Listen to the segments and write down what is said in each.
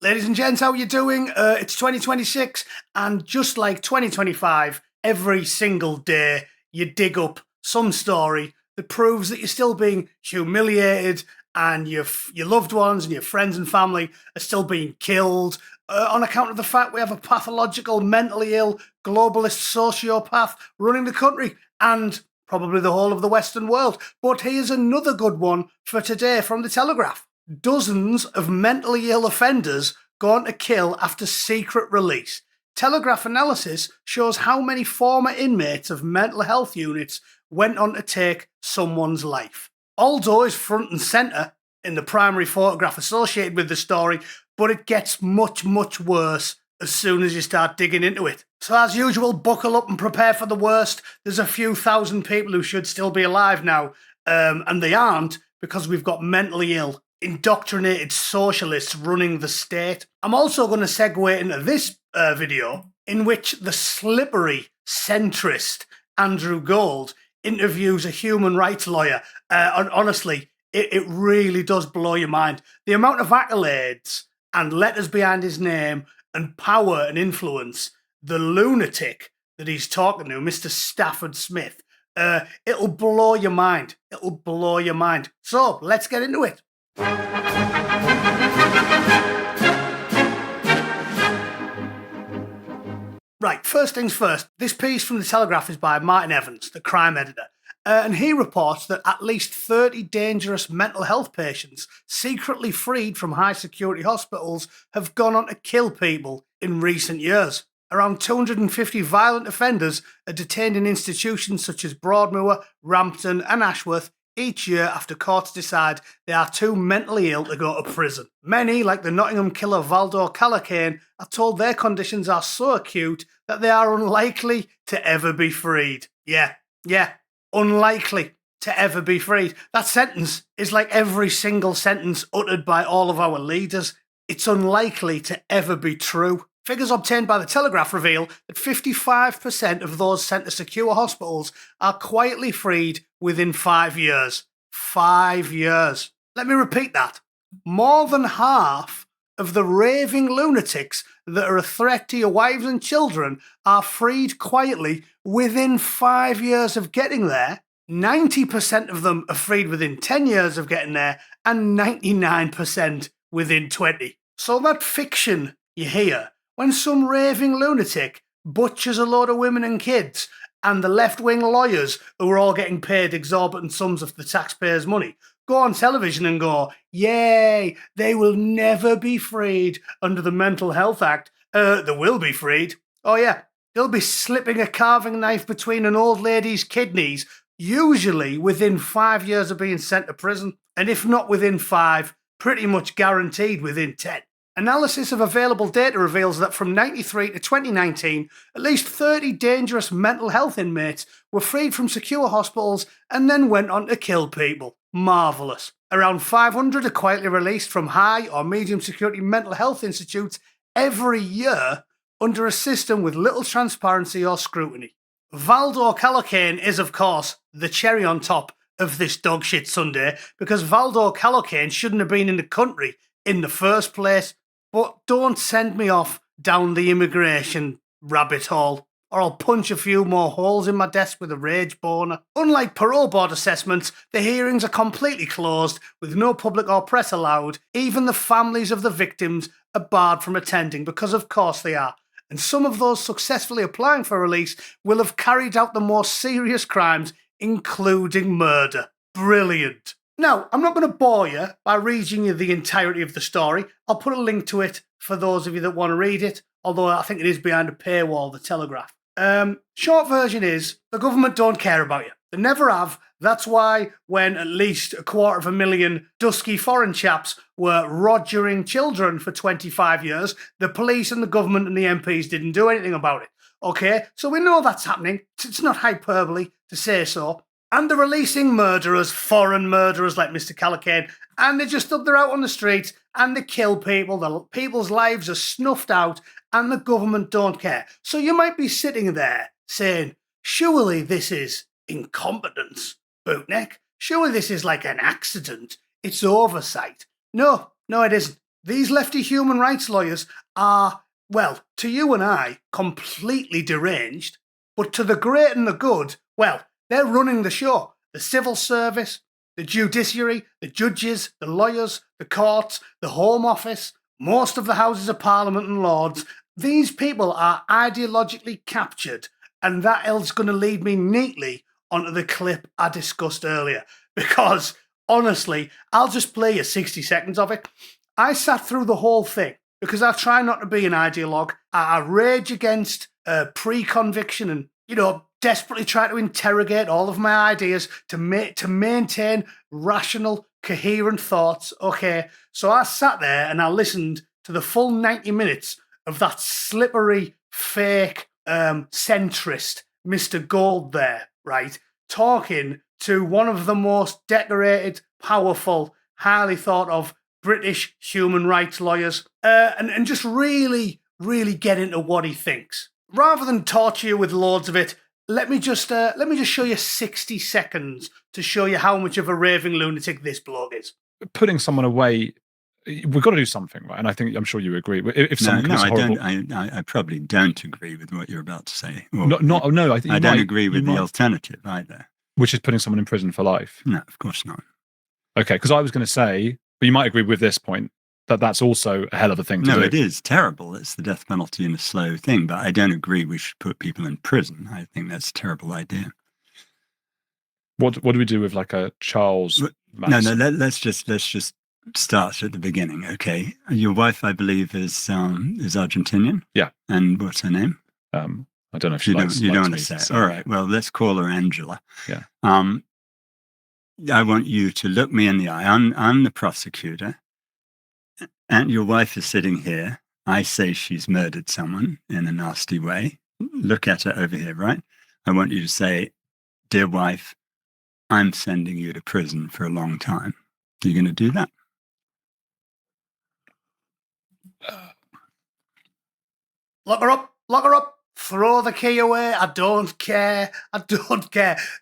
Ladies and gents, how are you doing? It's 2026, and just like 2025, every single day you dig up some story that proves that you're still being humiliated and your loved ones and your friends and family are still being killed on account of the fact we have a pathological, mentally ill, globalist sociopath running the country and probably the whole of the Western world. But here's another good one for today from the Telegraph. Dozens of mentally ill offenders gone to kill after secret release. Telegraph analysis shows how many former inmates of mental health units went on to take someone's life. Aldo is front and centre in the primary photograph associated with the story, but it gets much, much worse as soon as you start digging into it. So as usual, buckle up and prepare for the worst. There's a few thousand people who should still be alive now, and they aren't because we've got mentally ill, indoctrinated socialists running the state. I'm also going to segue into this video in which the slippery centrist Andrew Gold interviews a human rights lawyer. And honestly, it really does blow your mind. The amount of accolades and letters behind his name and power and influence, the lunatic that he's talking to, Mr. Stafford Smith, it'll blow your mind. It'll blow your mind. So let's get into it. Right, first things first, this piece from the Telegraph is by Martin Evans, the crime editor, and he reports that at least 30 dangerous mental health patients secretly freed from high security hospitals have gone on to kill people in recent years. Around 250 violent offenders are detained in institutions such as Broadmoor, Rampton and Ashworth each year after courts decide they are too mentally ill to go to prison. Many, like the Nottingham killer Valdor Callachane, are told their conditions are so acute that they are unlikely to ever be freed. Yeah, unlikely to ever be freed. That sentence is like every single sentence uttered by all of our leaders. It's unlikely to ever be true. Figures obtained by the Telegraph reveal that 55% of those sent to secure hospitals are quietly freed within 5 years. 5 years. Let me repeat that. More than half of the raving lunatics that are a threat to your wives and children are freed quietly within 5 years of getting there. 90% of them are freed within 10 years of getting there, and 99% within 20. So that fiction you hear, when some raving lunatic butchers a load of women and kids, and the left-wing lawyers, who are all getting paid exorbitant sums of the taxpayers' money, go on television and go, yay, they will never be freed under the Mental Health Act. They will be freed. Oh yeah, they'll be slipping a carving knife between an old lady's kidneys, usually within 5 years of being sent to prison, and if not within 5, pretty much guaranteed within 10. Analysis of available data reveals that from 1993 to 2019, at least 30 dangerous mental health inmates were freed from secure hospitals and then went on to kill people. Marvellous. Around 500 are quietly released from high or medium security mental health institutes every year under a system with little transparency or scrutiny. Valdor Callachane is, of course, the cherry on top of this dogshit Sunday, because Valdor Callachane shouldn't have been in the country in the first place. But don't send me off down the immigration rabbit hole, or I'll punch a few more holes in my desk with a rage boner. Unlike parole board assessments, the hearings are completely closed, with no public or press allowed. Even the families of the victims are barred from attending, because of course they are. And some of those successfully applying for release will have carried out the more serious crimes, including murder. Brilliant. Now, I'm not going to bore you by reading you the entirety of the story. I'll put a link to it for those of you that want to read it, although I think it is behind a paywall, the Telegraph. Short version is, the government don't care about you. They never have. That's why when at least 250,000 dusky foreign chaps were rogering children for 25 years, the police and the government and the MPs didn't do anything about it. Okay, so we know that's happening. It's not hyperbole to say so. And they're releasing murderers, foreign murderers like Mr. Callachane, and they're just up there out on the streets and they kill people. The people's lives are snuffed out and the government don't care. So you might be sitting there saying, surely this is incompetence, Bootneck. Surely this is like an accident. It's oversight. No, it isn't. These lefty human rights lawyers are, well, to you and I, completely deranged, but to the great and the good, well, they're running the show. The civil service, the judiciary, the judges, the lawyers, the courts, the Home Office, most of the Houses of Parliament and Lords. These people are ideologically captured, and that is going to lead me neatly onto the clip I discussed earlier, because honestly, I'll just play you 60 seconds of it. I sat through the whole thing because I try not to be an ideologue. I rage against pre-conviction and, desperately try to interrogate all of my ideas to maintain rational, coherent thoughts. Okay, so I sat there and I listened to the full 90 minutes of that slippery, fake, centrist Mr. Gold there, right? Talking to one of the most decorated, powerful, highly thought of British human rights lawyers, and just really, really get into what he thinks. Rather than torture you with loads of it, let me just show you 60 seconds to show you how much of a raving lunatic this bloke is. Putting someone away, we've got to do something, right? And I'm sure you agree. If someone I don't. I probably don't agree with what you're about to say. I think I don't agree with the alternative either, which is putting someone in prison for life. No, of course not. Okay, because I was going to say, but you might agree with this point, that's also a hell of a thing to do. No, it is terrible. It's the death penalty and a slow thing, but I don't agree we should put people in prison. I think that's a terrible idea. What do we do with like a Charles Manson? No, let's just start at the beginning, okay? Your wife, I believe, is Argentinian? Yeah. And what's her name? I don't know if she likes you don't want to say it. All right, well, let's call her Angela. Yeah. I want you to look me in the eye. I'm the prosecutor, and your wife is sitting here. I say she's murdered someone in a nasty way. Look at her over here, right? I want you to say, dear wife, I'm sending you to prison for a long time. Are you going to do that? Lock her up, throw the key away, I don't care.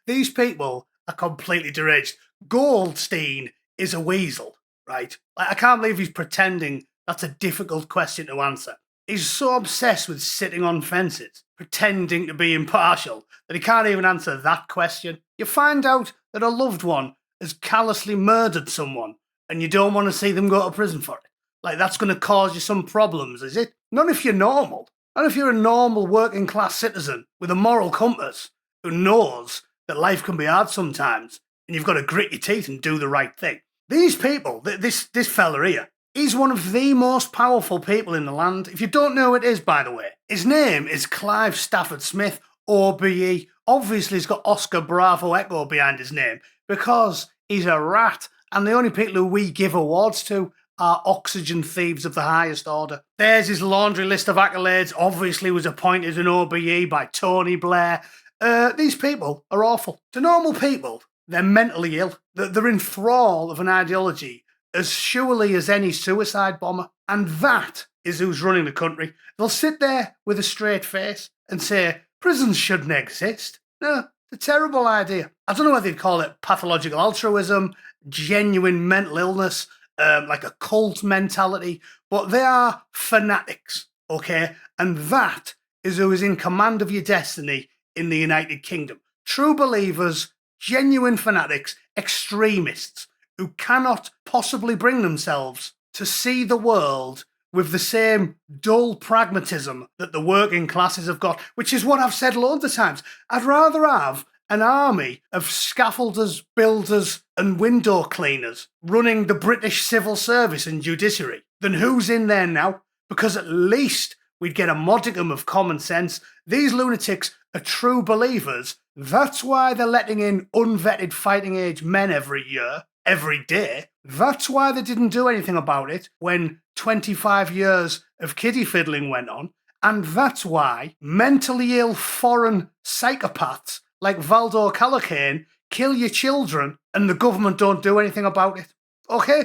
These people are completely deranged. Goldstein is a weasel, right? I can't believe he's pretending that's a difficult question to answer. He's so obsessed with sitting on fences, pretending to be impartial, that he can't even answer that question. You find out that a loved one has callously murdered someone, and you don't want to see them go to prison for it. Like, that's going to cause you some problems, is it? Not if you're normal. Not if you're a normal working class citizen with a moral compass who knows that life can be hard sometimes and you've got to grit your teeth and do the right thing. These people, this fella here, he's one of the most powerful people in the land. If you don't know who it is, by the way, his name is Clive Stafford Smith, OBE. Obviously, he's got Oscar Bravo Echo behind his name because he's a rat, and the only people who we give awards to are oxygen thieves of the highest order. There's his laundry list of accolades. Obviously was appointed an OBE by Tony Blair. These people are awful. To normal people, they're mentally ill. They're in thrall of an ideology as surely as any suicide bomber. And that is who's running the country. They'll sit there with a straight face and say, prisons shouldn't exist. No, it's a terrible idea. I don't know whether you'd call it pathological altruism, genuine mental illness, like a cult mentality, but they are fanatics, okay? And that is who is in command of your destiny in the United Kingdom. True believers, genuine fanatics, extremists who cannot possibly bring themselves to see the world with the same dull pragmatism that the working classes have got, which is what I've said loads of times. I'd rather have an army of scaffolders, builders, and window cleaners running the British civil service and judiciary than who's in there now, because at least we'd get a modicum of common sense. These lunatics are true believers. That's why they're letting in unvetted fighting age men every year, every day. That's why they didn't do anything about it when 25 years of kiddie fiddling went on. And that's why mentally ill foreign psychopaths like Valdo Calacane kill your children and the government don't do anything about it. Okay?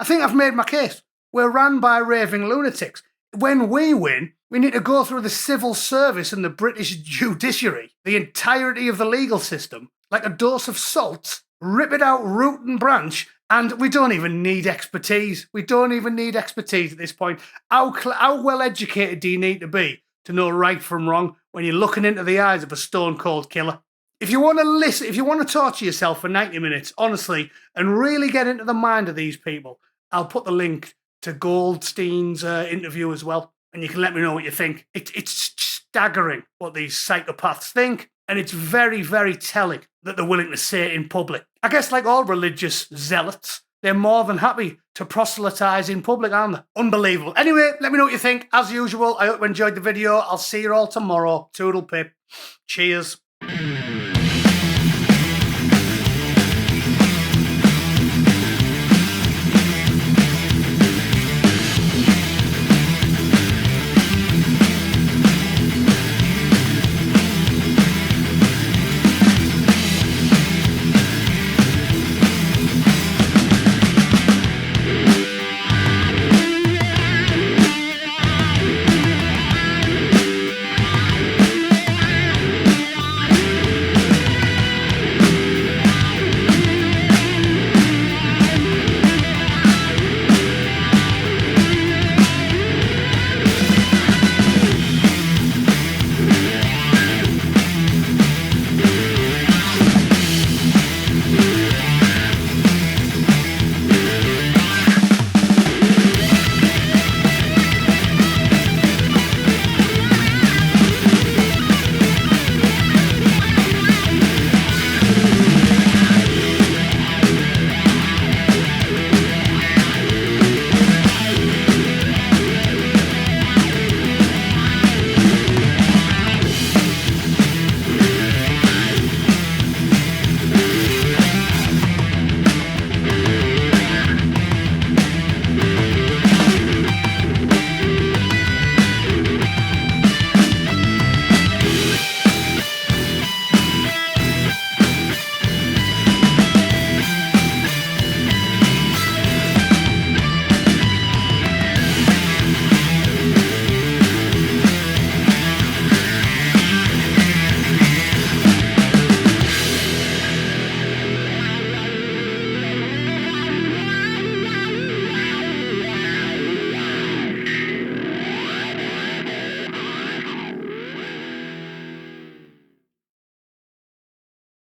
I think I've made my case. We're ran by raving lunatics. When we win, we need to go through the civil service and the British judiciary, the entirety of the legal system, like a dose of salt, rip it out root and branch, And we don't even need expertise. We don't even need expertise at this point. How well educated do you need to be to know right from wrong when you're looking into the eyes of a stone cold killer? If you want to listen, if you want to torture yourself for 90 minutes, honestly, and really get into the mind of these people, I'll put the link to Goldstein's interview as well. And you can let me know what you think. It's staggering what these psychopaths think. And it's very, very telling that they're willing to say it in public. I guess like all religious zealots, they're more than happy to proselytize in public, aren't they? Unbelievable. Anyway, let me know what you think. As usual, I hope you enjoyed the video. I'll see you all tomorrow. Toodle pip. Cheers.